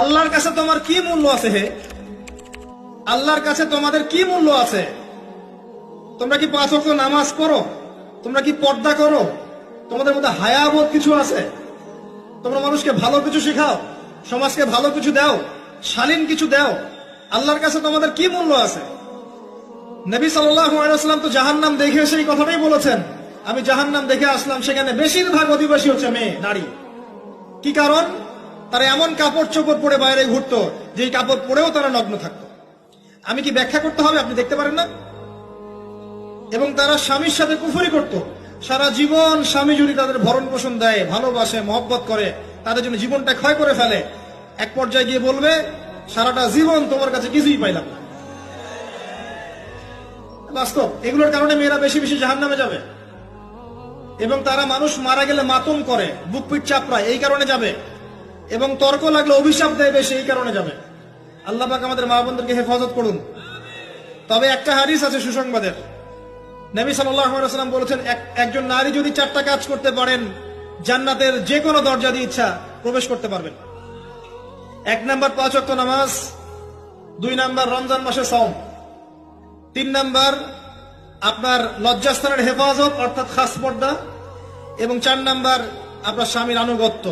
আল্লাহর কাছে তোমার কি মূল্য আছে? হে আল্লাহর কাছে তোমাদের কি মূল্য আছে? তোমরা কি 5 ওয়াক্ত নামাজ পড়ো? তোমরা কি পর্দা করো? তোমাদের মধ্যে হায়াবোধ কিছু আছে? তোমরা মানুষকে ভালো কিছু শেখাও, সমাজকে ভালো কিছু দাও, শালীন কিছু দাও। আল্লাহর কাছে তোমাদের কি মূল্য আছে? নবী সাল্লাল্লাহু আলাইহি ওয়াসাল্লাম তো জাহান্নাম দেখে সেই কথাটাই বলেছেন, আমি জাহান্নাম দেখে আসলাম, সেখানে বেশিরভাগ অধিবাসী হচ্ছে মেয়ে, নারী। কি কারণ? তারা এমন কাপড় চোপড় পরে বাইরে ঘুরতো, যেই কাপড় পরেও তারা নগ্ন থাকতো। আমি কি ব্যাখ্যা করতে হবে? আপনি দেখতে পারেন না? এবং তারা স্বামীর সাথে কুফরি করত। সারা জীবন স্বামী যদি তাদের ভরণ পোষণ দেয়, ভালোবাসে, মহব্বত করে, তাদের জন্য জীবনটা ক্ষয় করে ফেলে, এক পর্যায়ে গিয়ে বলবে সারাটা জীবন তোমার কাছে কিছুই পাইলাম না। বাস্তব। এগুলোর কারণে মেয়েরা বেশি বেশি জাহান্নামে যাবে। এবং তারা মানুষ মারা গেলে মাতম করে, বুক পিঠ চাপড়ায়, এই কারণে যাবে। এবং তর্ক লাগলে অভিশাপ দেয় বেশি, এই কারণে যাবে। আল্লাহ পাক আমাদের মা বোনদেরকে হেফাজত করুন। তবে একটা হাদিস আছে সুসংবাদের। নবী সাল্লাল্লাহু আলাইহি ওয়াসাল্লাম বলেছেন, একজন নারী যদি 4টা কাজ করতে পারেন, জান্নাতের যে কোনো দরজা দিয়ে ইচ্ছা প্রবেশ করতে পারবেন। 1 নাম্বার 5 ওয়াক্ত নামাজ, 2 নাম্বার রমজান মাসে সওম, 3 নাম্বার আপনার লজ্জাস্থানের হেফাজত অর্থাৎ খাস পর্দা, এবং 4 নাম্বার আপনার স্বামীর আনুগত্য।